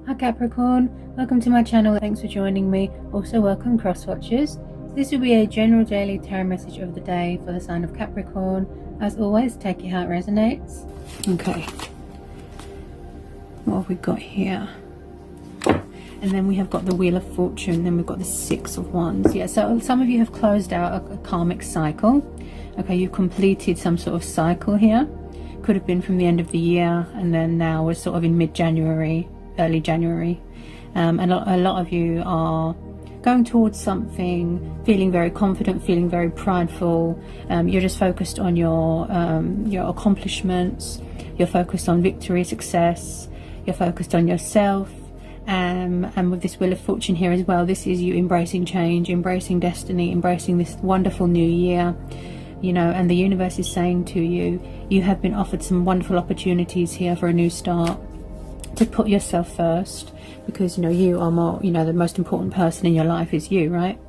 Hi Capricorn, welcome to my channel. Thanks for joining me. Also welcome cross watchers. This will be a general daily tarot message of the day for the sign of Capricorn. As always, take it how it resonates. Okay, what have we got here? And then we have got the Wheel of Fortune, then we've got the Six of Wands. Yeah, so some of you have closed out a karmic cycle. Okay, you've completed some sort of cycle here. Could have been from the end of the year, and then now we're sort of in mid-January, early January. And a lot of you are going towards something, feeling very confident, feeling very prideful. You're just focused on your accomplishments. You're focused on victory, success. You're focused on yourself. And with this Wheel of Fortune here as well, this is you embracing change, embracing destiny, embracing this wonderful new year. You know, and the universe is saying to you, you have been offered some wonderful opportunities here for a new start, to put yourself first, because you know you are more, you know, the most important person in your life is you, right?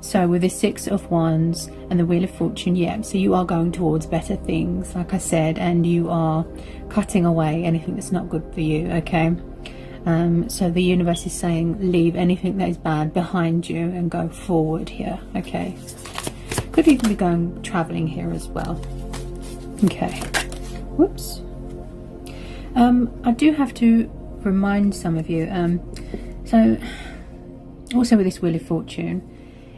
So with the Six of Wands and the Wheel of Fortune, yeah, so you are going towards better things, like I said, and you are cutting away anything that's not good for you. Okay, so the universe is saying leave anything that is bad behind you and go forward here. Okay, could even be going traveling here as well. Okay, whoops. I do have to remind some of you, so also with this Wheel of Fortune,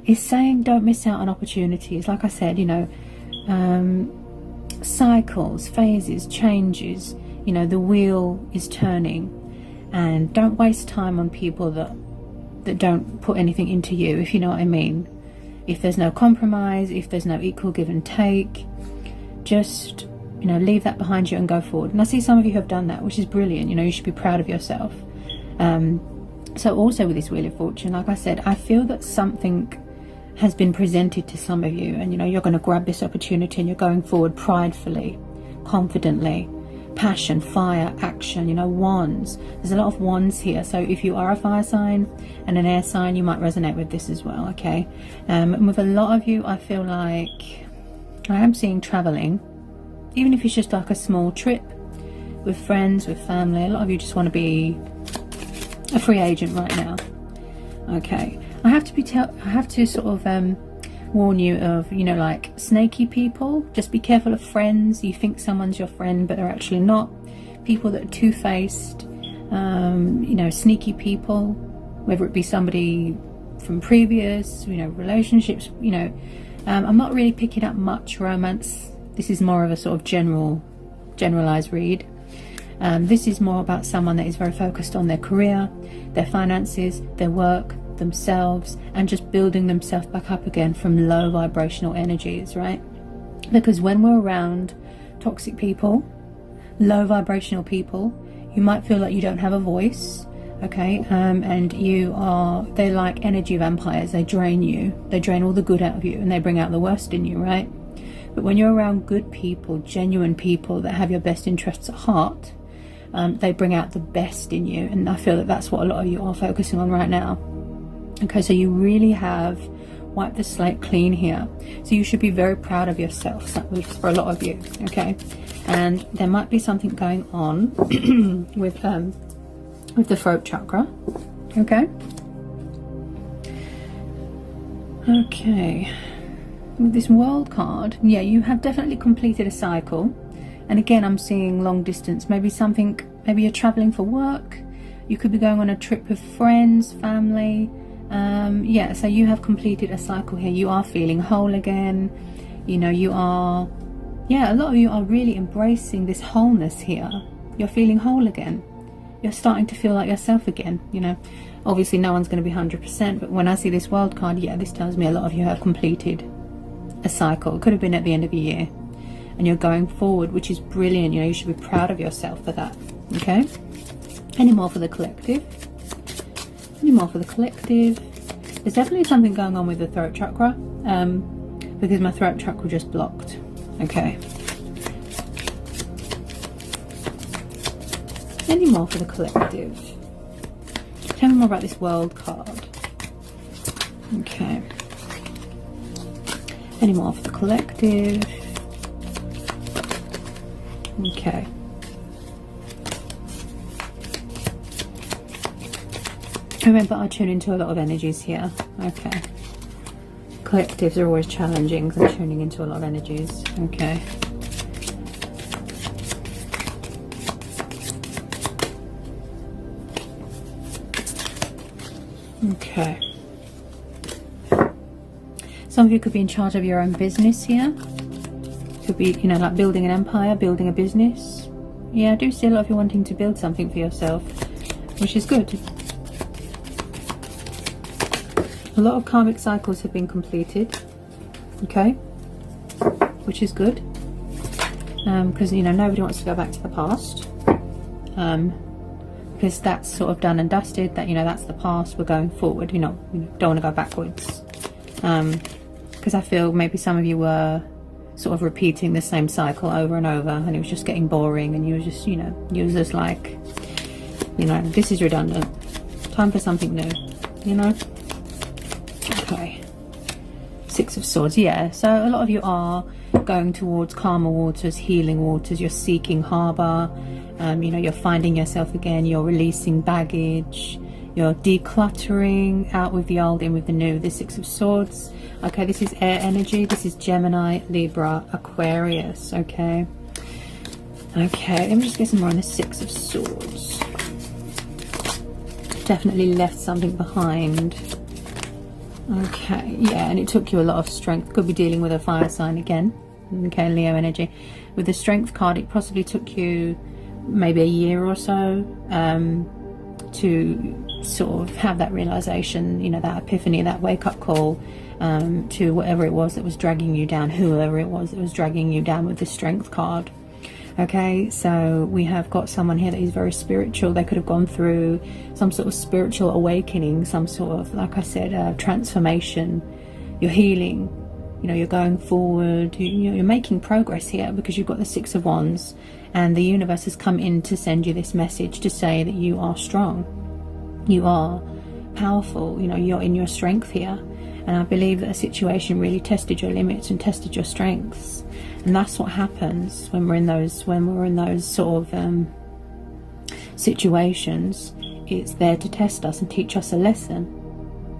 is saying don't miss out on opportunities. Like I said, you know, cycles, phases, changes, you know, the wheel is turning, and don't waste time on people that don't put anything into you, if you know what I mean. If there's no compromise, if there's no equal give and take, just, you know, leave that behind you and go forward. And I see some of you have done that, which is brilliant. You know, you should be proud of yourself. So also with this Wheel of Fortune, like I said, I feel that something has been presented to some of you, and you know, you're going to grab this opportunity and you're going forward pridefully, confidently. Passion, fire, action, you know, wands. There's a lot of wands here. So if you are a fire sign and an air sign, you might resonate with this as well. Okay, and with a lot of you, I feel like I am seeing traveling, even if it's just like a small trip with friends, with family. A lot of you just want to be a free agent right now. Okay, I have to sort of warn you of, you know, like snaky people. Just be careful of friends. You think someone's your friend, but they're actually not. People that are two-faced, you know, sneaky people, whether it be somebody from previous, you know, relationships. You know, I'm not really picking up much romance. This is more of a sort of generalized read. This is more about someone that is very focused on their career, their finances, their work, themselves, and just building themselves back up again from low vibrational energies, right? Because when we're around toxic people, low vibrational people, you might feel like you don't have a voice. Okay, and they're like energy vampires. They drain you, they drain all the good out of you, and they bring out the worst in you, right? But when you're around good people, genuine people that have your best interests at heart, they bring out the best in you. And I feel that that's what a lot of you are focusing on right now. Okay, so you really have wiped the slate clean here. So you should be very proud of yourself for a lot of you. Okay, and there might be something going on with the throat chakra. Okay. Okay. With this World card, yeah, you have definitely completed a cycle. And again, I'm seeing long distance. Maybe you're traveling for work. You could be going on a trip with friends, family. Yeah, so you have completed a cycle here. You are feeling whole again. You know, you are, yeah, a lot of you are really embracing this wholeness here. You're feeling whole again. You're starting to feel like yourself again. You know, obviously no one's going to be 100%, but when I see this World card, yeah, this tells me a lot of you have completed a cycle. It could have been at the end of the year, and you're going forward, which is brilliant. You know, you should be proud of yourself for that. Okay, any more for the collective? Any more for the collective? There's definitely something going on with the throat chakra, because my throat chakra just blocked. Okay, any more for the collective? Tell me more about this World card. Okay, any more for the collective? Okay, Remember, I tune into a lot of energies here. Okay. Collectives are always challenging because I'm tuning into a lot of energies. Okay. Okay. Some of you could be in charge of your own business here. Could be, you know, like building an empire, building a business. Yeah, I do see a lot of you wanting to build something for yourself, which is good. A lot of karmic cycles have been completed. Okay. Which is good. Because, you know, nobody wants to go back to the past. Because that's sort of done and dusted. That, you know, that's the past. We're going forward. You know, we don't want to go backwards. Because I feel maybe some of you were sort of repeating the same cycle over and over, and it was just getting boring, and you were just, you know, you was just like, you know, this is redundant. Time for something new, you know? Okay. Six of Swords, yeah. So a lot of you are going towards calmer waters, healing waters. You're seeking harbour. You know, you're finding yourself again. You're releasing baggage. You're decluttering, out with the old, in with the new. The Six of Swords. Okay, this is air energy. This is Gemini, Libra, Aquarius. Okay. Okay, let me just get some more on the Six of Swords. Definitely left something behind. Okay, yeah, and it took you a lot of strength. Could be dealing with a fire sign again. Okay, Leo energy. With the Strength card, it possibly took you maybe a year or so to sort of have that realization, you know, that epiphany, that wake-up call to whatever it was that was dragging you down, whoever it was that was dragging you down with the Strength card. Okay, so we have got someone here that is very spiritual. They could have gone through some sort of spiritual awakening, some sort of, like I said, transformation. You're healing, you know, you're going forward, you're making progress here because you've got the Six of Wands, and the universe has come in to send you this message to say that you are strong, you are powerful, you know, you're in your strength here. And I believe that a situation really tested your limits and tested your strengths. And that's what happens when we're in those sort of situations. It's there to test us and teach us a lesson,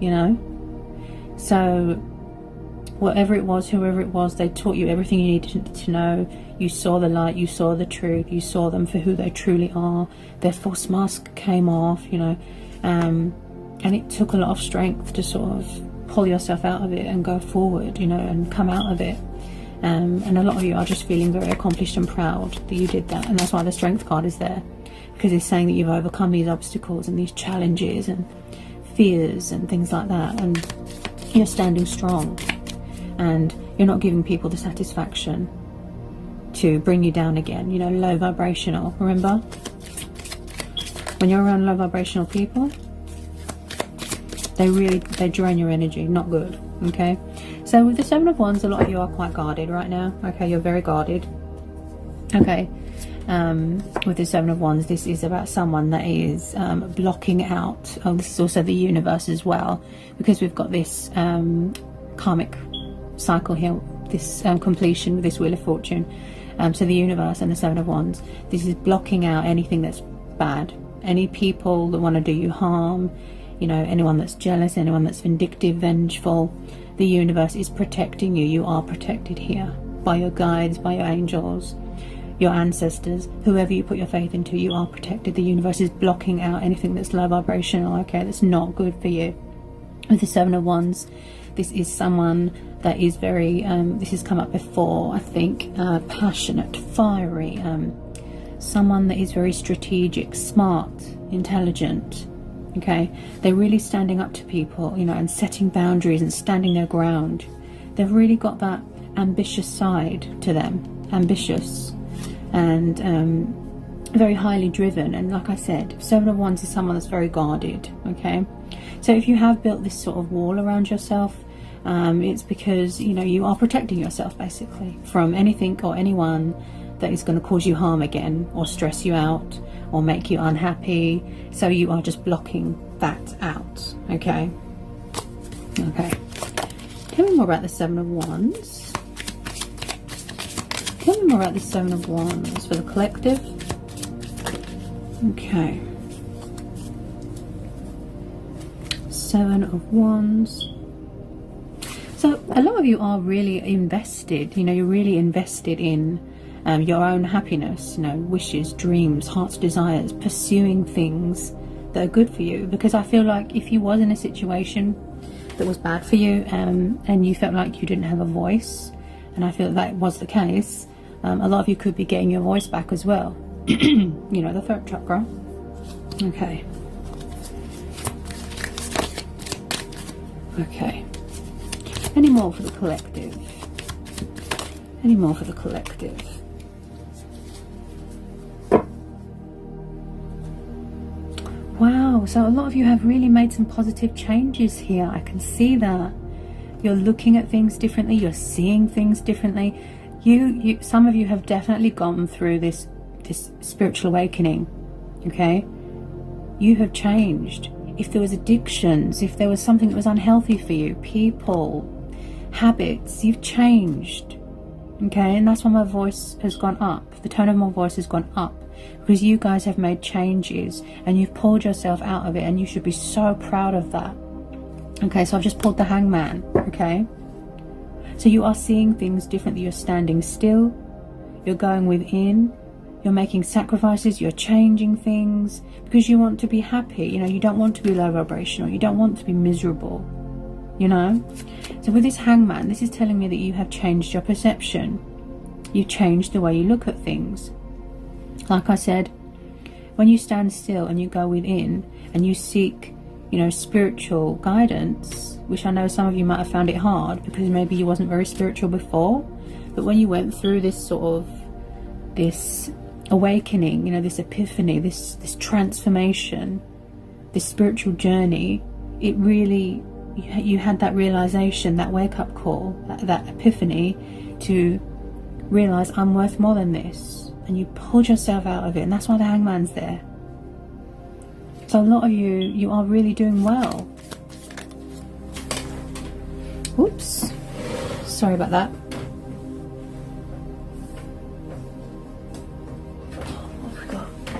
you know. So whatever it was, whoever it was, they taught you everything you needed to know. You saw the light, you saw the truth, you saw them for who they truly are. Their false mask came off, you know, and it took a lot of strength to sort of pull yourself out of it and go forward, you know, and come out of it. And a lot of you are just feeling very accomplished and proud that you did that, and that's why the Strength card is there, because it's saying that you've overcome these obstacles and these challenges and fears and things like that, and you're standing strong, and you're not giving people the satisfaction to bring you down again, you know, low vibrational. Remember, when you're around low vibrational people, they drain your energy. Not good. Okay, so with the Seven of Wands, a lot of you are quite guarded right now. Okay, you're very guarded. Okay, with the Seven of Wands, this is about someone that is blocking out. Oh, this is also the universe as well, because we've got this karmic cycle here, this completion with this Wheel of Fortune. So the universe and the Seven of Wands, this is blocking out anything that's bad, any people that want to do you harm, you know, anyone that's jealous, anyone that's vindictive, vengeful. The universe is protecting you. You are protected here by your guides, by your angels, your ancestors, whoever you put your faith into. You are protected. The universe is blocking out anything that's low vibrational, okay, that's not good for you. With the Seven of Wands, this is someone that is very this has come up before, I think, passionate, fiery, someone that is very strategic, smart, intelligent. Okay, they're really standing up to people, you know, and setting boundaries and standing their ground. They've really got that ambitious side to them, ambitious and very highly driven. And like I said, Seven of Wands is someone that's very guarded. Okay, so if you have built this sort of wall around yourself, it's because, you know, you are protecting yourself basically from anything or anyone that is going to cause you harm again, or stress you out, or make you unhappy. So you are just blocking that out. Okay. Okay. Tell me more about the Seven of Wands. Tell me more about the Seven of Wands for the collective. Okay. Seven of Wands. So a lot of you are really invested, you know, you're really invested in your own happiness, you know, wishes, dreams, heart's desires, pursuing things that are good for you. Because I feel like if you was in a situation that was bad for you, and you felt like you didn't have a voice, and I feel that was the case, a lot of you could be getting your voice back as well. You know, the throat chakra. Okay. Okay. Any more for the collective? Any more for the collective? Wow, so a lot of you have really made some positive changes here. I can see that. You're looking at things differently. You're seeing things differently. Some of you have definitely gone through this spiritual awakening. Okay? You have changed. If there was addictions, if there was something that was unhealthy for you, people, habits, you've changed. Okay? And that's why my voice has gone up. The tone of my voice has gone up. Because you guys have made changes and you've pulled yourself out of it, and you should be so proud of that. Okay, so I've just pulled the Hangman. Okay, so you are seeing things differently. You're standing still, you're going within, you're making sacrifices, you're changing things because you want to be happy. You know, you don't want to be low vibrational, you don't want to be miserable, you know. So with this Hangman, this is telling me that you have changed your perception. You changed the way you look at things. Like I said, when you stand still and you go within and you seek, you know, spiritual guidance, which I know some of you might have found it hard because maybe you wasn't very spiritual before, but when you went through this awakening, you know, this epiphany, this transformation, this spiritual journey, it really, you had that realization, that wake-up call, that epiphany to realize I'm worth more than this. And you pulled yourself out of it, and that's why the Hangman's there. So a lot of you are really doing well. Oops, sorry about that.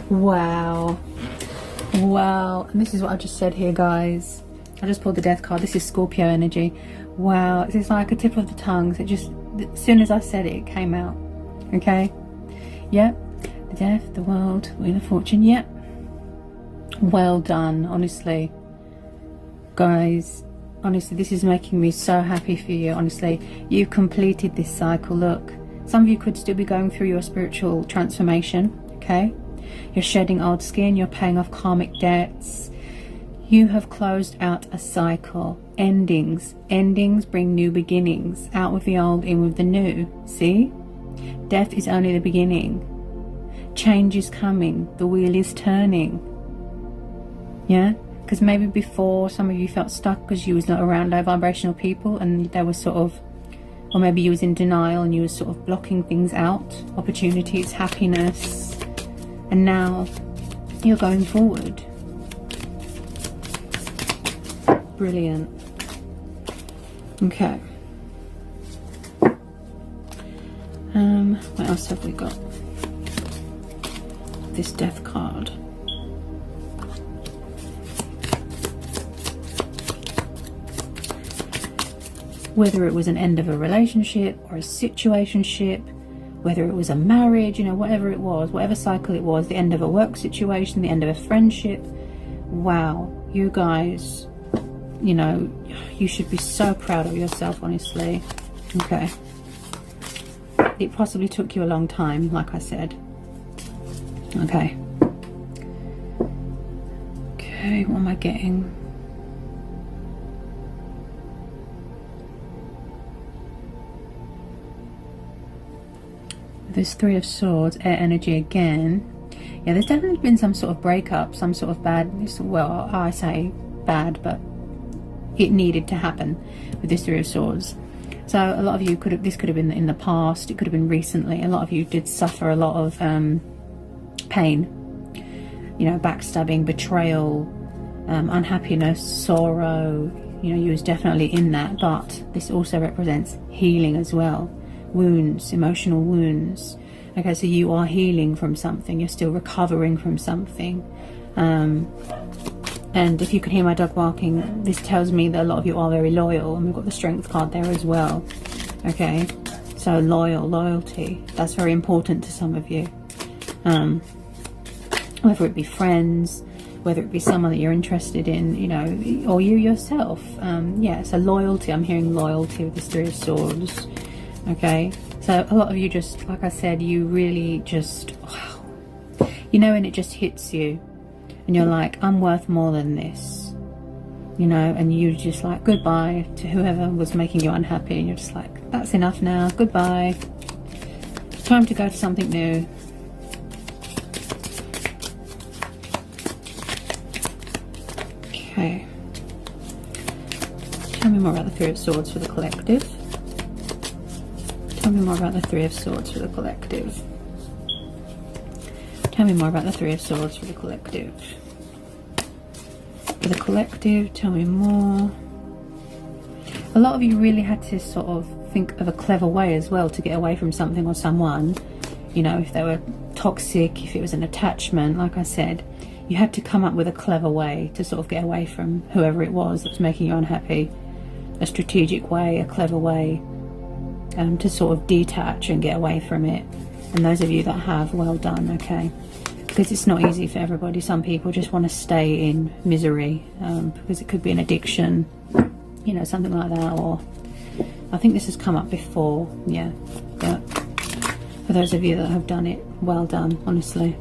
Wow, wow. And this is what I just said here, guys. I just pulled the Death card. This is Scorpio energy. Wow, it's like a tip of the tongue. So it just, as soon as I said it, it came out. Okay. Yep, the Death, the World, Wheel of Fortune. Yep, well done. Honestly, guys, honestly, this is making me so happy for you. Honestly, you've completed this cycle. Look, some of you could still be going through your spiritual transformation. Okay, you're shedding old skin, you're paying off karmic debts, you have closed out a cycle. Endings bring new beginnings. Out with the old, in with the new. See, death is only the beginning. Change is coming. The wheel is turning. Yeah, because maybe before some of you felt stuck because you was not around low vibrational people, and there was sort of, or maybe you was in denial and you was sort of blocking things out, opportunities, happiness, and now you're going forward. Brilliant. Okay. What else have we got? This Death card. Whether it was an end of a relationship or a situationship, whether it was a marriage, you know, whatever it was, whatever cycle it was, the end of a work situation, the end of a friendship. Wow, you guys, you know, you should be so proud of yourself, honestly. Okay. It possibly took you a long time, like I said. Okay. Okay, what am I getting? This Three of Swords, air energy again. Yeah, there's definitely been some sort of breakup, some sort of bad, well, I say bad, but it needed to happen with this Three of Swords. So a lot of you could have, this could have been in the past, it could have been recently. A lot of you did suffer a lot of pain, you know, backstabbing, betrayal, unhappiness, sorrow. You know, you was definitely in that, but this also represents healing as well. Wounds, emotional wounds. Okay, so you are healing from something, you're still recovering from something. And if you can hear my dog barking, this tells me that a lot of you are very loyal, and we've got the Strength card there as well. Okay, so loyalty, that's very important to some of you. Whether it be friends, whether it be someone that you're interested in, you know, or you yourself. Yeah, so loyalty, I'm hearing loyalty with this Three of Swords. Okay, so a lot of you just, like I said, you really just, wow, you know, and it just hits you and you're like, I'm worth more than this, you know, and you just like, goodbye to whoever was making you unhappy, and you're just like, that's enough now, goodbye, time to go to something new. Okay, tell me more about the Three of Swords for the collective. Tell me more about the Three of Swords for the collective. Tell me more about the Three of Swords for the collective. For the collective, tell me more. A lot of you really had to sort of think of a clever way as well to get away from something or someone. You know, if they were toxic, if it was an attachment, like I said, you had to come up with a clever way to sort of get away from whoever it was that was making you unhappy. A strategic way, a clever way. To sort of detach and get away from it. And those of you that have, well done, okay, because it's not easy for everybody. Some people just want to stay in misery, because it could be an addiction, you know, something like that. Or I think this has come up before. Yeah, for those of you that have done it, well done, honestly.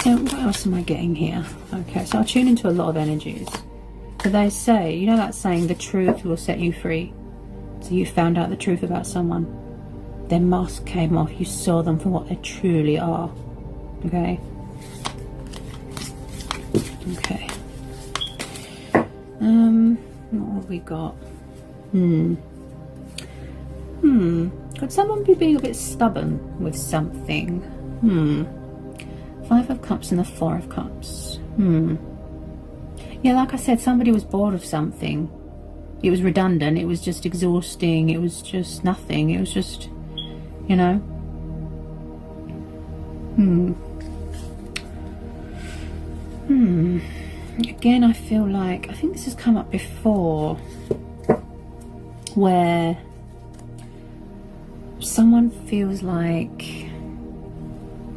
So what else am I getting here? Okay, so I'll tune into a lot of energies. So they say, you know that saying, the truth will set you free. So you found out the truth about someone. Their mask came off. You saw them for what they truly are. Okay? Okay. What have we got? Could someone be being a bit stubborn with something? Five of Cups and the Four of Cups. Yeah, like I said, somebody was bored of something. It was redundant, it was just exhausting, it was just nothing, it was just, you know. Again, I feel like, I think this has come up before, where someone feels like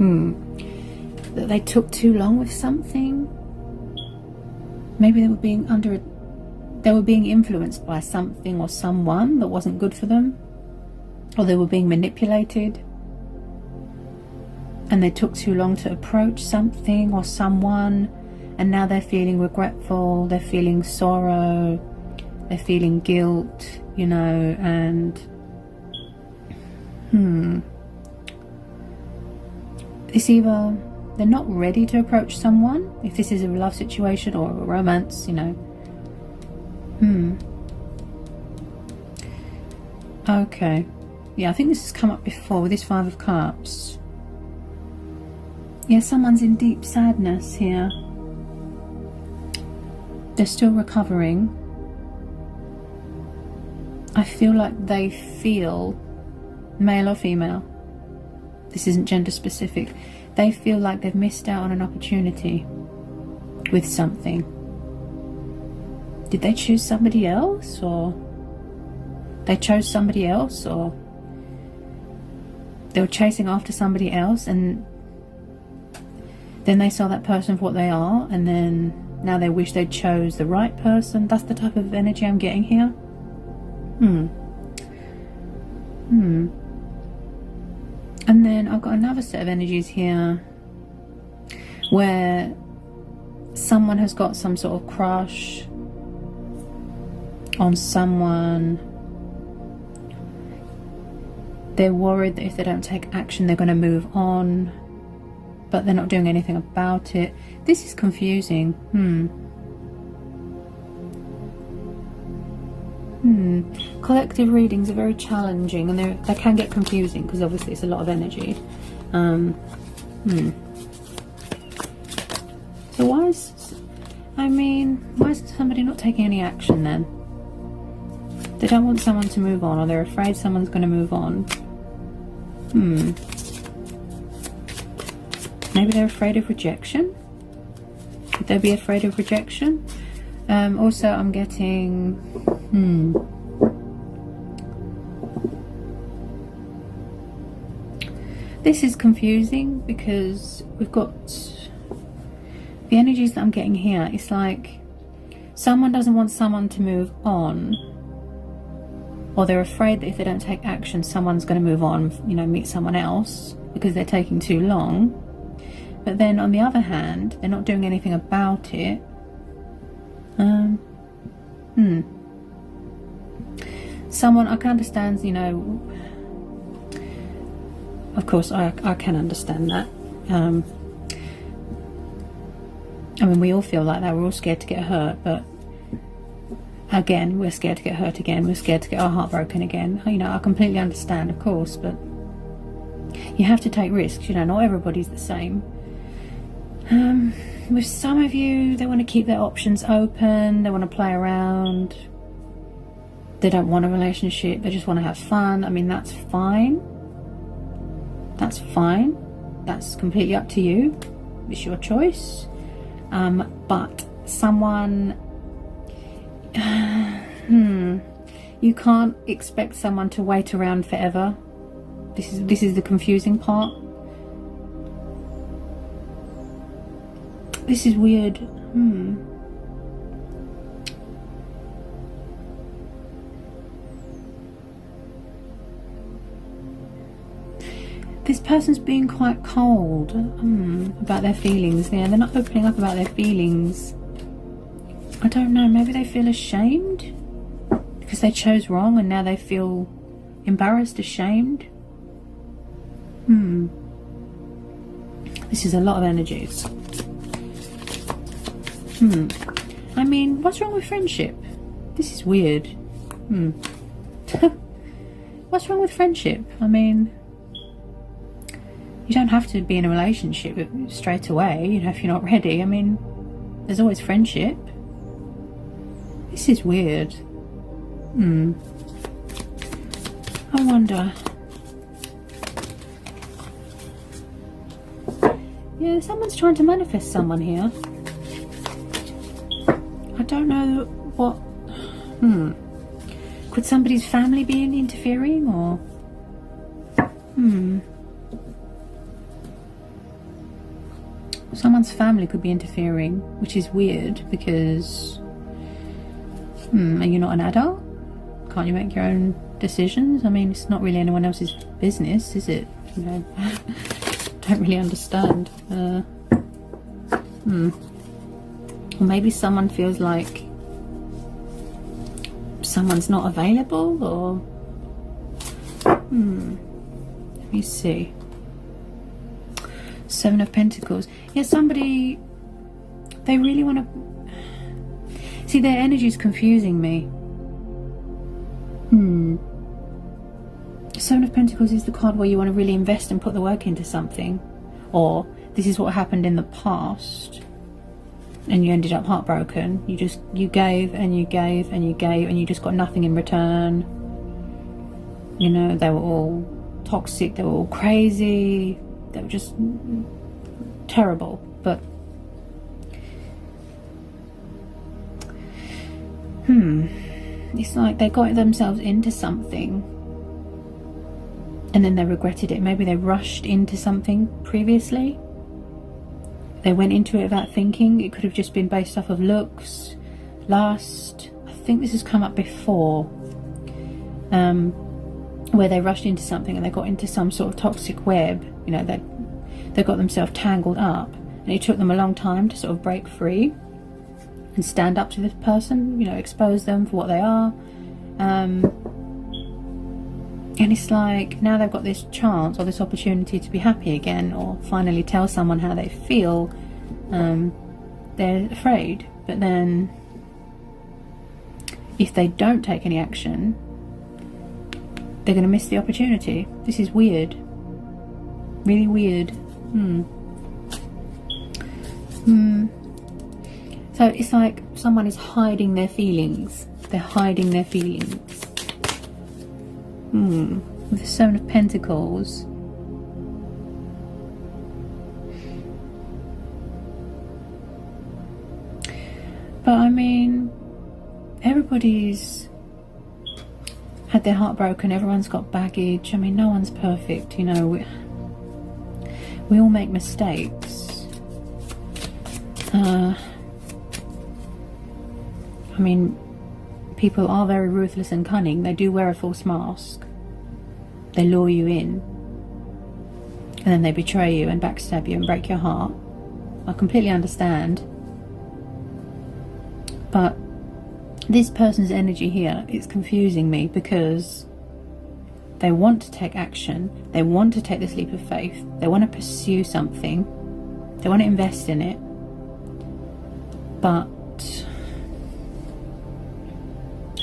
that they took too long with something. Maybe they were being they were being influenced by something or someone that wasn't good for them, or they were being manipulated, and they took too long to approach something or someone, and now they're feeling regretful, they're feeling sorrow, they're feeling guilt, you know, and it's either they're not ready to approach someone, if this is a love situation or a romance, you know. Okay, yeah, I think this has come up before with this Five of Cups. Yeah, someone's in deep sadness here. They're still recovering. I feel like they feel, male or female, this isn't gender specific, they feel like they've missed out on an opportunity with something. Did they choose somebody else, or they chose somebody else, or they were chasing after somebody else, and then they saw that person for what they are, and then now they wish they chose the right person? That's the type of energy I'm getting here. And then I've got another set of energies here where someone has got some sort of crush on someone. They're worried that if they don't take action they're going to move on, but they're not doing anything about it. This is confusing. Collective readings are very challenging, and they can get confusing because obviously it's a lot of energy. So why is somebody not taking any action then? They don't want someone to move on, or they're afraid someone's going to move on. Maybe they're afraid of rejection. Could they be afraid of rejection? Also, I'm getting... This is confusing because we've got the energies that I'm getting here. It's like someone doesn't want someone to move on, or they're afraid that if they don't take action, someone's going to move on, you know, meet someone else because they're taking too long. But then on the other hand, they're not doing anything about it. Someone, I can understand, you know, of course I can understand that. I mean, we all feel like that. We're all scared to get hurt, but again, we're scared to get hurt again. We're scared to get our heart broken again. You know, I completely understand, of course, but you have to take risks. You know, not everybody's the same. With some of you, they want to keep their options open. They want to play around. They don't want a relationship. They just want to have fun. I mean, that's fine. That's fine. That's completely up to you. It's your choice. But someone, you can't expect someone to wait around forever. This is the confusing part. This is weird. This person's being quite cold about their feelings. Yeah, they're not opening up about their feelings. I don't know, maybe they feel ashamed because they chose wrong and now they feel embarrassed, ashamed. This is a lot of energies. I mean, what's wrong with friendship? This is weird. What's wrong with friendship? I mean, you don't have to be in a relationship straight away, you know, if you're not ready. I mean, there's always friendship. This is weird. I wonder. Yeah, someone's trying to manifest someone here. I don't know what... Could somebody's family be interfering, or... Someone's family could be interfering, which is weird because... are you not an adult? Can't you make your own decisions? I mean, it's not really anyone else's business, is it? You know, don't really understand. Or maybe someone feels like someone's not available, or... Let me see. Seven of Pentacles. Yeah, somebody... They really want to... See, their energy is confusing me. Seven of Pentacles is the card where you want to really invest and put the work into something. Or this is what happened in the past and you ended up heartbroken. You gave and you gave and you gave and you just got nothing in return. You know, they were all toxic, they were all crazy, they were just terrible. But it's like they got themselves into something and then they regretted it. Maybe they rushed into something previously. They went into it without thinking. It could have just been based off of looks, lust. I think this has come up before, where they rushed into something and they got into some sort of toxic web. You know, they got themselves tangled up, and it took them a long time to sort of break free and stand up to this person. You know, expose them for what they are. And it's like now they've got this chance or this opportunity to be happy again, or finally tell someone how they feel. They're afraid, but then if they don't take any action, they're going to miss the opportunity. This is weird, really weird. So it's like someone is hiding their feelings. They're hiding their feelings. With the Seven of Pentacles. But I mean, everybody's had their heart broken, everyone's got baggage. I mean, no one's perfect, you know. We all make mistakes. I mean, people are very ruthless and cunning. They do wear a false mask. They lure you in, and then they betray you and backstab you and break your heart. I completely understand. But this person's energy here is confusing me, because they want to take action. They want to take this leap of faith. They want to pursue something. They want to invest in it. But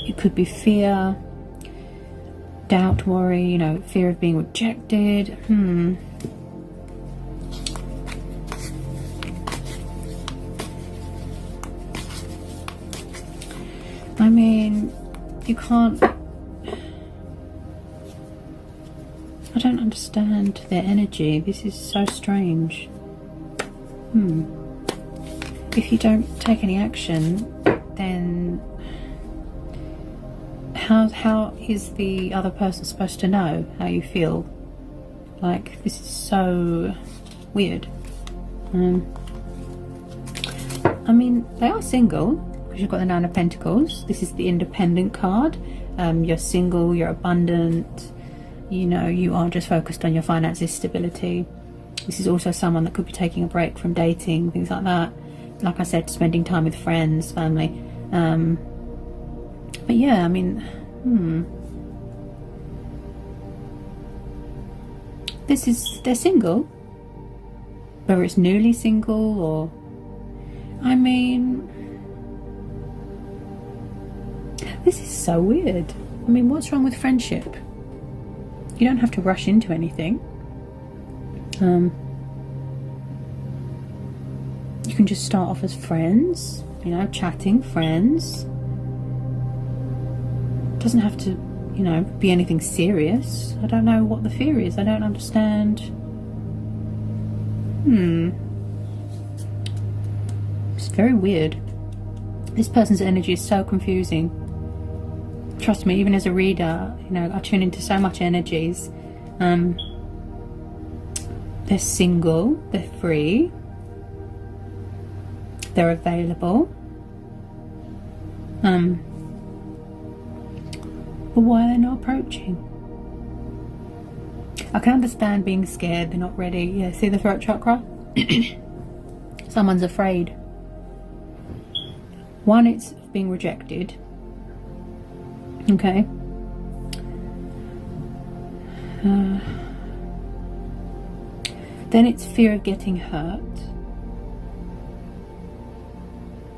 it could be fear, doubt, worry, you know, fear of being rejected. I mean, you can't... I don't understand their energy. This is so strange. If you don't take any action, then how is the other person supposed to know how you feel? Like, this is so weird. I mean, they are single, because you've got the Nine of Pentacles. This is the independent card. You're single, you're abundant, you know, you are just focused on your finances, stability. This is also someone that could be taking a break from dating, things like that. Like I said, spending time with friends, family. But yeah, I mean, they're single. Whether it's newly single or, I mean, this is so weird. I mean, what's wrong with friendship? You don't have to rush into anything. You can just start off as friends, you know, chatting, friends. Doesn't have to, you know, be anything serious. I don't know what the fear is. I don't understand. It's very weird. This person's energy is so confusing. Trust me, even as a reader, you know, I tune into so much energies. They're single, they're free, they're available. But why are they not approaching? I can understand being scared, they're not ready. Yeah, see the throat chakra? Someone's afraid. One, it's being rejected. Okay. Then it's fear of getting hurt.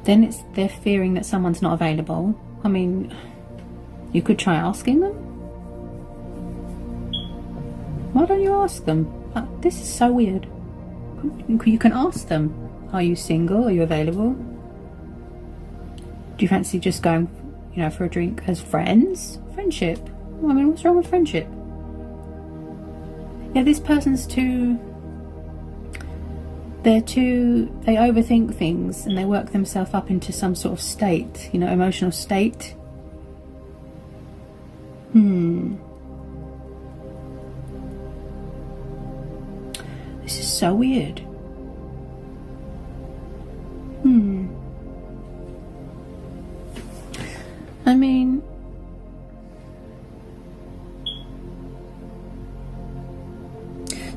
Then it's they're fearing that someone's not available. I mean, you could try asking them. Why don't you ask them? This is so weird. You can ask them, are you single? Are you available? Do you fancy just going, you know, for a drink as friends? Friendship. I mean, what's wrong with friendship? Yeah, this person's too... they overthink things and they work themselves up into some sort of state, you know, emotional state. This is so weird. I mean,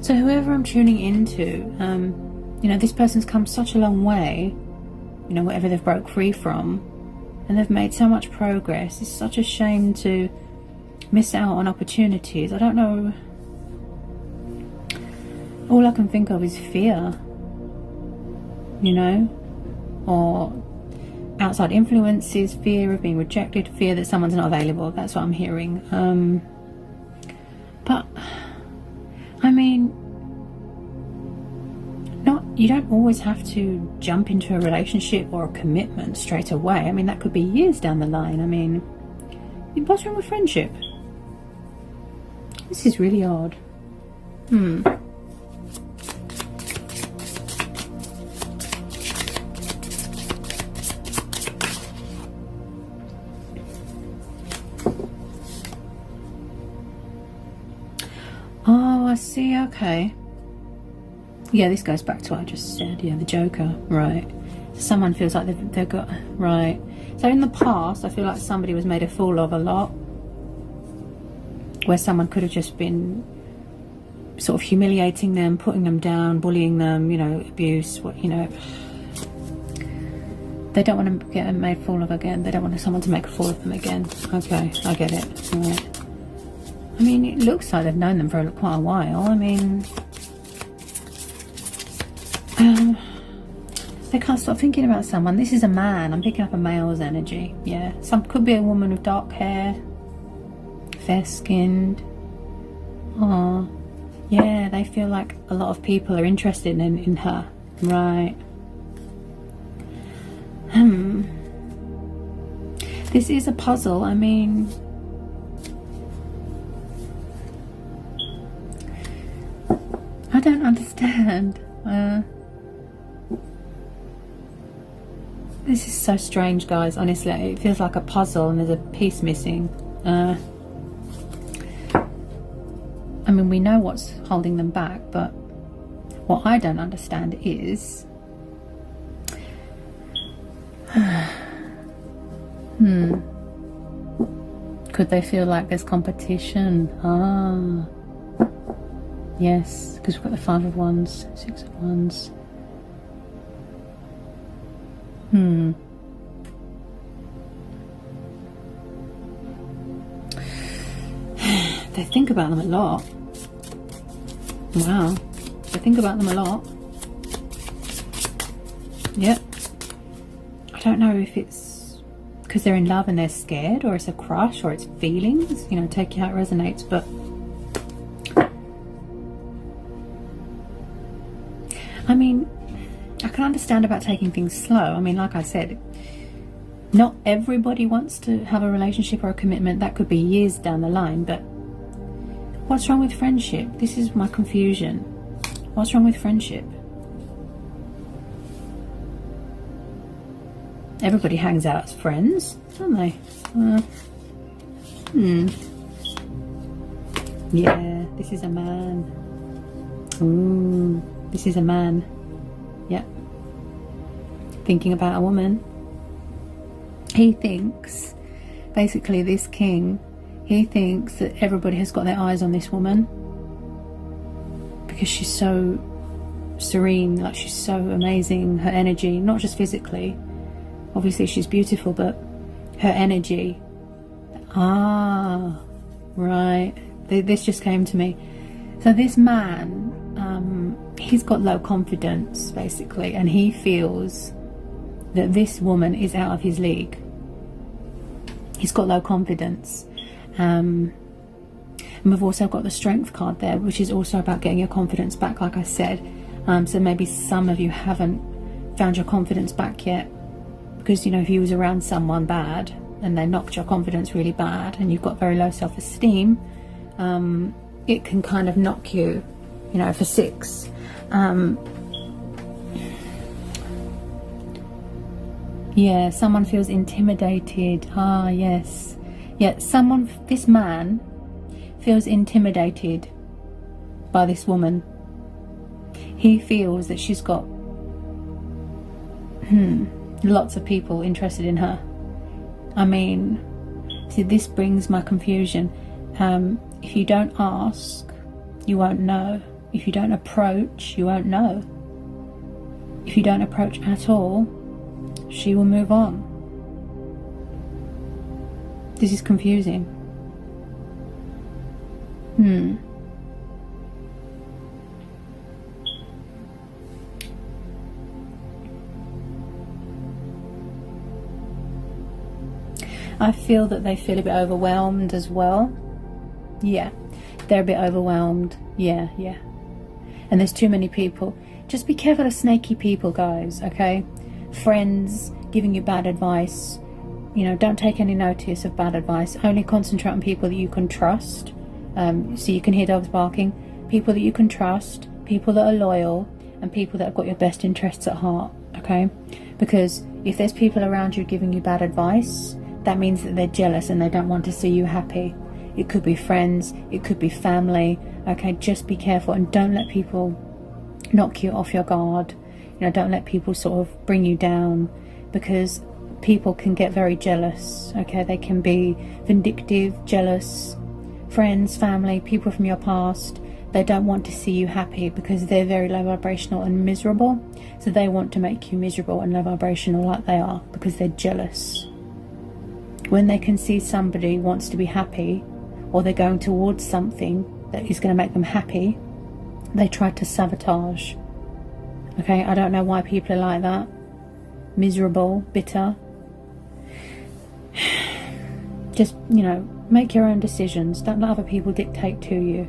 so whoever I'm tuning into, you know, this person's come such a long way, you know, whatever they've broke free from, and they've made so much progress. It's such a shame to miss out on opportunities. I don't know. All I can think of is fear, you know, or outside influences, fear of being rejected, fear that someone's not available. That's what I'm hearing. But I mean, you don't always have to jump into a relationship or a commitment straight away. I mean, that could be years down the line. I mean, what's wrong with friendship? This is really odd. see, okay. Yeah, this goes back to what I just said. Yeah, the Joker, right. Someone feels like they've got, right. So in the past, I feel like somebody was made a fool of a lot, where someone could have just been sort of humiliating them, putting them down, bullying them, you know, abuse, what, you know. They don't want to get made a fool of again. They don't want someone to make a fool of them again. Okay, I get it. All right. I mean, it looks like they've known them for quite a while. I mean, they can't stop thinking about someone. This is a man. I'm picking up a male's energy. Yeah, could be a woman with dark hair, fair-skinned. Oh, yeah, they feel like a lot of people are interested in her. Right. This is a puzzle. I mean, I don't understand. This is so strange, guys. Honestly, it feels like a puzzle and there's a piece missing. I mean, we know what's holding them back, but what I don't understand is could they feel like there's competition? Yes, because we've got the 5 of Wands, 6 of Wands. They think about them a lot. Wow, they think about them a lot. Yep. I don't know if it's because they're in love and they're scared, or it's a crush, or it's feelings, you know, take it how it resonates. But I mean, I can understand about taking things slow. I mean, like I said, not everybody wants to have a relationship or a commitment. That could be years down the line. But what's wrong with friendship? This is my confusion. What's wrong with friendship? Everybody hangs out as friends, don't they? Yeah, this is a man. Ooh, this is a man. Yeah. Thinking about a woman. He thinks, basically this king, he thinks that everybody has got their eyes on this woman because she's so serene, like she's so amazing, her energy, not just physically. Obviously she's beautiful, but her energy. Ah, right. This just came to me. So this man, he's got low confidence, basically, and he feels that this woman is out of his league. He's got low confidence. And we've also got the Strength card there, which is also about getting your confidence back, like I said. So maybe some of you haven't found your confidence back yet. Because, you know, if you was around someone bad and they knocked your confidence really bad and you've got very low self-esteem, it can kind of knock you, you know, for 6. Yeah, someone feels intimidated. Ah, yes. Yeah, this man feels intimidated by this woman. He feels that she's got lots of people interested in her. I mean, see, this brings my confusion. If you don't ask, you won't know. If you don't approach, you won't know. If you don't approach at all, she will move on. This is confusing. I feel that they feel a bit overwhelmed as well. Yeah, they're a bit overwhelmed. Yeah. And there's too many people. Just be careful of snaky people, guys, okay? Friends giving you bad advice. You know, don't take any notice of bad advice. Only concentrate on people that you can trust. So you can hear dogs barking. People that you can trust, people that are loyal, and people that have got your best interests at heart, okay? Because if there's people around you giving you bad advice, that means that they're jealous and they don't want to see you happy. it could be friends, it could be family. Okay, just be careful and don't let people knock you off your guard. You know, don't let people sort of bring you down, because people can get very jealous. Okay, they can be vindictive, jealous. Friends, family, people from your past, they don't want to see you happy because they're very low vibrational and miserable. So they want to make you miserable and low vibrational like they are, because they're jealous. When they can see somebody wants to be happy, or they're going towards something that is going to make them happy, they try to sabotage. Okay, I don't know why people are like that. Miserable, bitter. Just, you know, make your own decisions. Don't let other people dictate to you.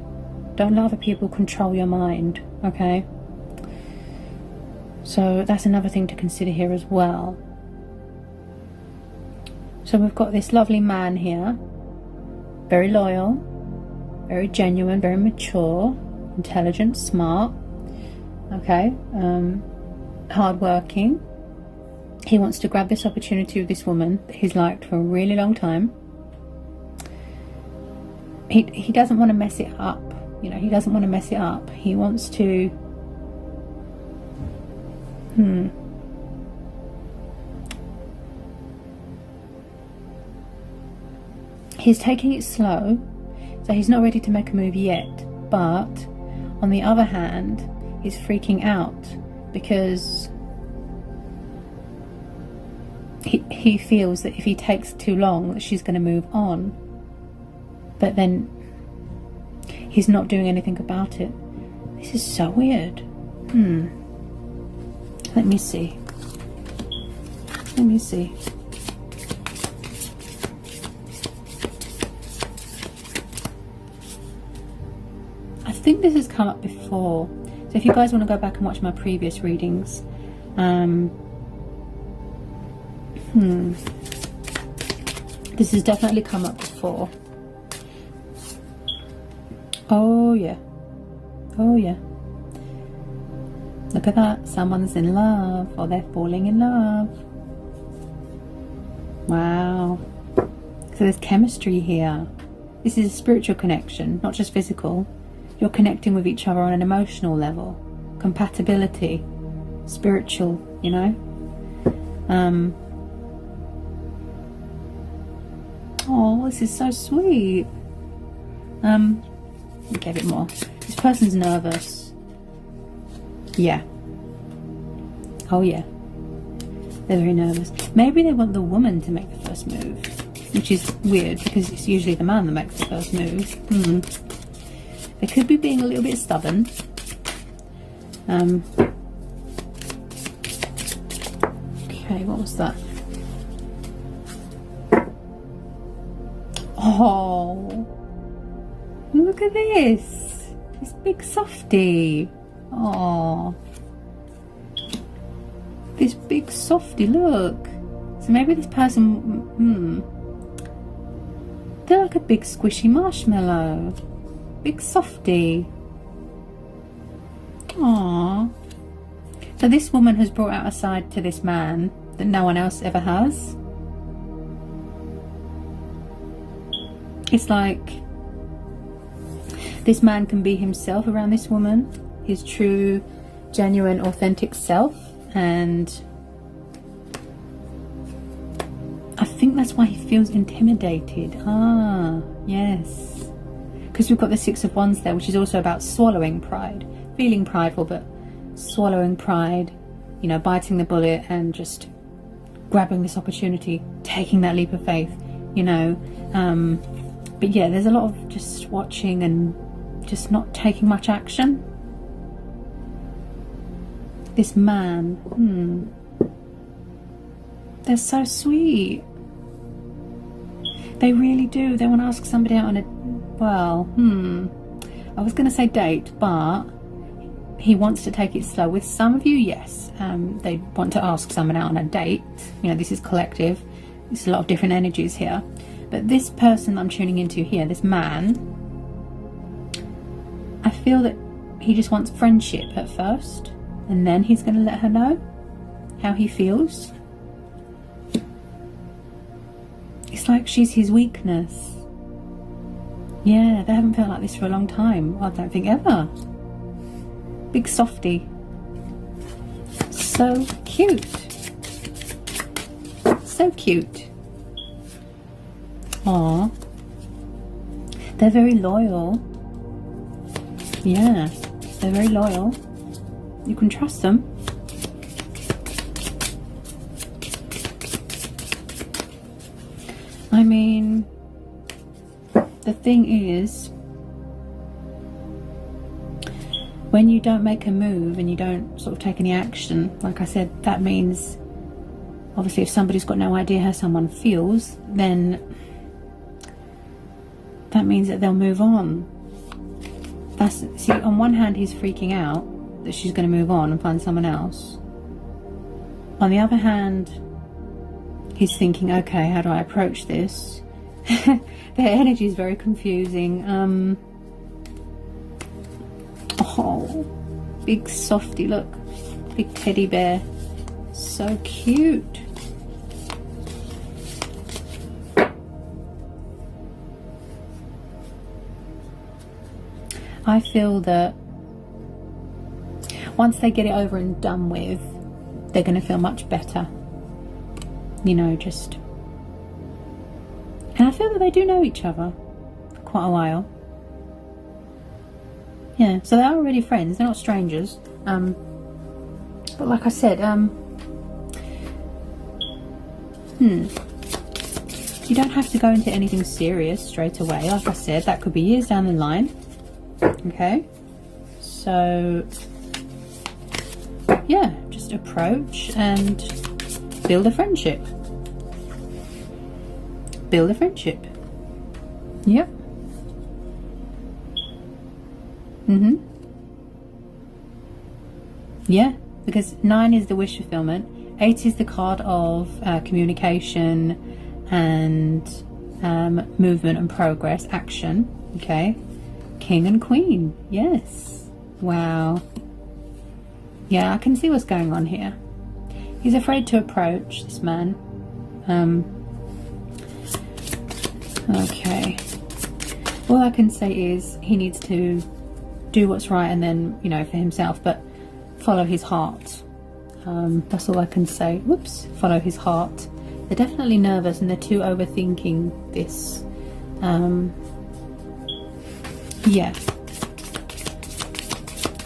Don't let other people control your mind, okay? So that's another thing to consider here as well. So we've got this lovely man here. Very loyal, very genuine, very mature, intelligent, smart, okay? Hardworking. He wants to grab this opportunity with this woman that he's liked for a really long time. He doesn't want to mess it up. You know, he doesn't want to mess it up. He wants to... He's taking it slow, so he's not ready to make a move yet. But, on the other hand, he's freaking out because he feels that if he takes too long, that she's going to move on. But then he's not doing anything about it. This is so weird. Let me see. Let me see. I think this has come up before. So if you guys want to go back and watch my previous readings, this has definitely come up before. Oh yeah. Oh yeah. Look at that. Someone's in love, or they're falling in love. Wow. So there's chemistry here. This is a spiritual connection, not just physical. You're connecting with each other on an emotional level. Compatibility. Spiritual, you know. Oh, this is so sweet. Okay, a bit more. This person's nervous. Yeah. Oh yeah. They're very nervous. Maybe they want the woman to make the first move, which is weird because it's usually the man that makes the first move. They could be being a little bit stubborn. Okay, what was that? Oh, look at this. This big softie. Oh, this big softie, look. So maybe this person, they're like a big squishy marshmallow. Big softie. Aww. So this woman has brought out a side to this man that no one else ever has. It's like this man can be himself around this woman, his true, genuine, authentic self, and I think that's why he feels intimidated. Ah, yes. Because we've got the Six of Wands there, which is also about swallowing pride. Feeling prideful, but swallowing pride, you know, biting the bullet and just grabbing this opportunity, taking that leap of faith, you know. But yeah, there's a lot of just watching and just not taking much action. This man, they're so sweet. They really do. They want to ask somebody out on a, well, I was going to say date, but he wants to take it slow. With some of you, yes, they want to ask someone out on a date. You know, this is collective. There's a lot of different energies here. But this person I'm tuning into here, this man, I feel that he just wants friendship at first, and then he's going to let her know how he feels. It's like she's his weakness. Yeah, they haven't felt like this for a long time. I don't think ever. Big softie. So cute. So cute. Aww. They're very loyal. Yeah, they're very loyal. You can trust them. I mean, the thing is, when you don't make a move and you don't sort of take any action, like I said, that means, obviously, if somebody's got no idea how someone feels, then that means that they'll move on. See, on one hand, he's freaking out that she's going to move on and find someone else. On the other hand, he's thinking, okay, how do I approach this? Their energy is very confusing. Oh, big softy, look. Big teddy bear. So cute. I feel that once they get it over and done with, they're going to feel much better. You know, just... And I feel that they do know each other for quite a while. Yeah, so they're already friends. They're not strangers. But like I said, you don't have to go into anything serious straight away. Like I said, that could be years down the line. Okay, so yeah, just approach and build a friendship. Build a friendship. Yep. Yeah, because 9 is the wish fulfillment. 8 is the card of communication and movement and progress, action. Okay. King and Queen. Yes. Wow. Yeah, I can see what's going on here. He's afraid to approach this man. Okay. All I can say is he needs to do what's right, and then, you know, for himself, but follow his heart. That's all I can say. Whoops. Follow his heart. They're definitely nervous and they're too overthinking this. Yeah.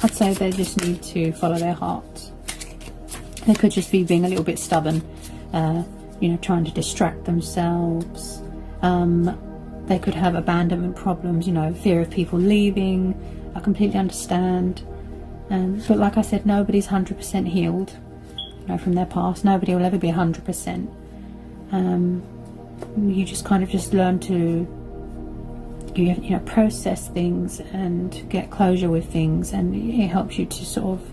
I'd say they just need to follow their heart. They could just be being a little bit stubborn, you know, trying to distract themselves. They could have abandonment problems, you know, fear of people leaving. I completely understand. But like I said, nobody's 100% healed, you know, from their past. Nobody will ever be 100%. You just kind of just learn to, you know, process things and get closure with things, and it helps you to sort of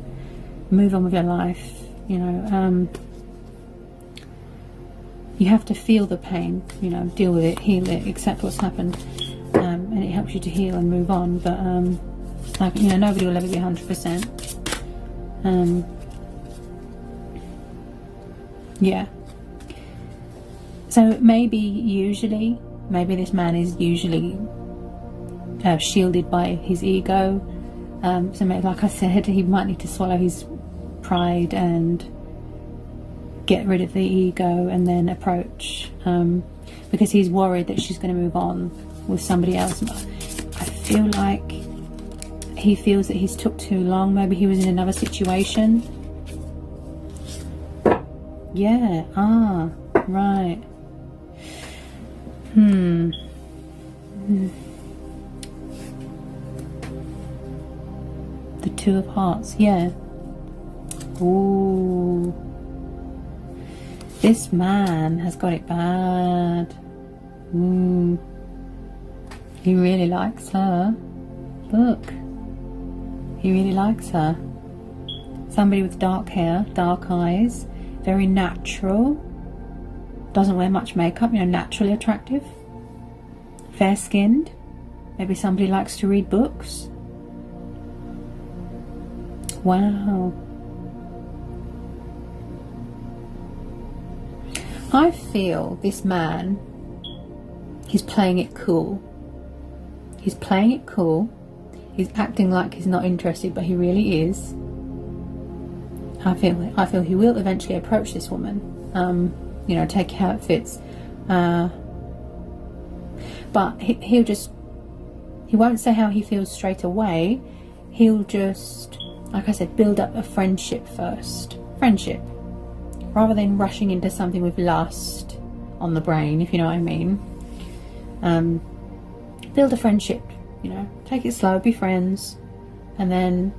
move on with your life, you know. You have to feel the pain, you know, deal with it, heal it, accept what's happened, and it helps you to heal and move on. But like, you know, nobody will ever be 100%. Yeah. So maybe this man is usually shielded by his ego. So maybe, like I said, he might need to swallow his pride and get rid of the ego and then approach, because he's worried that she's going to move on with somebody else. I feel like he feels that he's took too long. Maybe he was in another situation. Yeah. Ah, right. The Two of Hearts. Yeah. Ooh. This man has got it bad. He really likes her. Look. He really likes her. Somebody with dark hair, dark eyes, very natural. Doesn't wear much makeup, you know, naturally attractive. Fair skinned. Maybe somebody likes to read books. Wow. I feel this man, he's playing it cool. He's playing it cool. He's acting like he's not interested, but he really is. I feel he will eventually approach this woman. You know, take how it fits. But he won't say how he feels straight away. He'll just, like I said, build up a friendship first. Friendship. Rather than rushing into something with lust on the brain, if you know what I mean. Build a friendship, you know. Take it slow, be friends. And then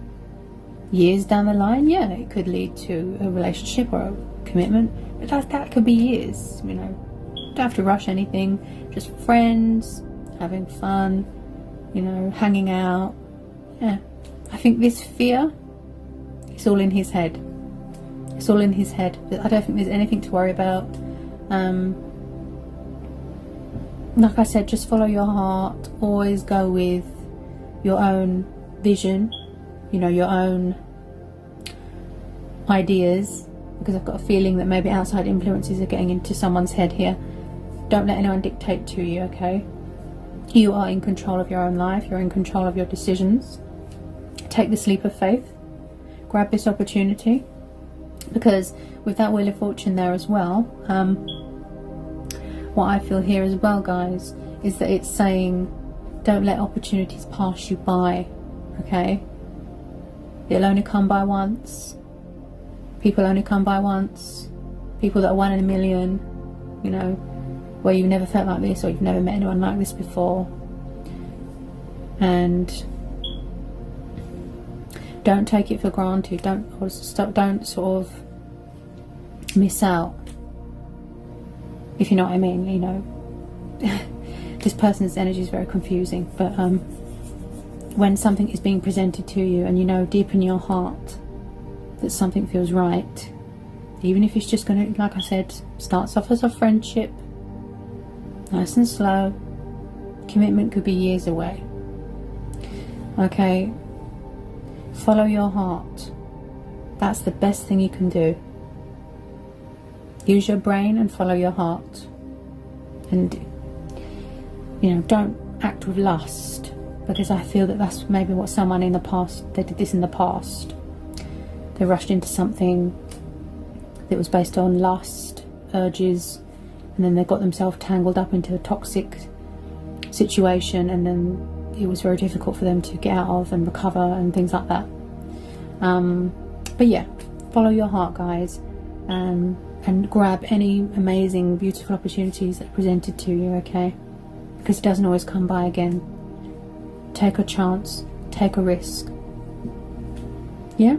years down the line, yeah, it could lead to a relationship or a commitment. But that could be years, you know. Don't have to rush anything. Just friends, having fun, you know, hanging out. Yeah. I think this fear, it's all in his head. It's all in his head. I don't think there's anything to worry about. Like I said, just follow your heart. Always go with your own vision, you know, your own ideas, because I've got a feeling that maybe outside influences are getting into someone's head here. Don't let anyone dictate to you, okay? You are in control of your own life. You're in control of your decisions. Take this leap of faith. Grab this opportunity, because with that Wheel of Fortune there as well, what I feel here as well, guys, is that it's saying don't let opportunities pass you by, okay? It'll only come by once. People only come by once. People that are 1 in a million, you know, where you've never felt like this or you've never met anyone like this before. And don't take it for granted. Don't sort of miss out, if you know what I mean. You know, this person's energy is very confusing, but when something is being presented to you and you know deep in your heart that something feels right, even if it's just going to, like I said, starts off as a friendship, nice and slow, commitment could be years away, okay? Follow your heart. That's the best thing you can do. Use your brain and follow your heart. And, you know, don't act with lust, because I feel that that's maybe what someone in the past, they did this in the past. They rushed into something that was based on lust, urges, and then they got themselves tangled up into a toxic situation, and then it was very difficult for them to get out of and recover and things like that. But yeah, follow your heart, guys, and grab any amazing, beautiful opportunities that are presented to you, okay? Because it doesn't always come by again. Take a chance, take a risk. Yeah?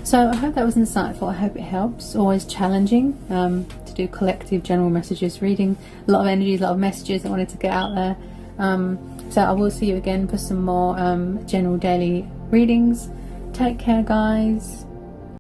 So I hope that was insightful. I hope it helps. Always challenging to do collective general messages reading. A lot of energies, a lot of messages I wanted to get out there. So I will see you again for some more general daily readings. Take care, guys.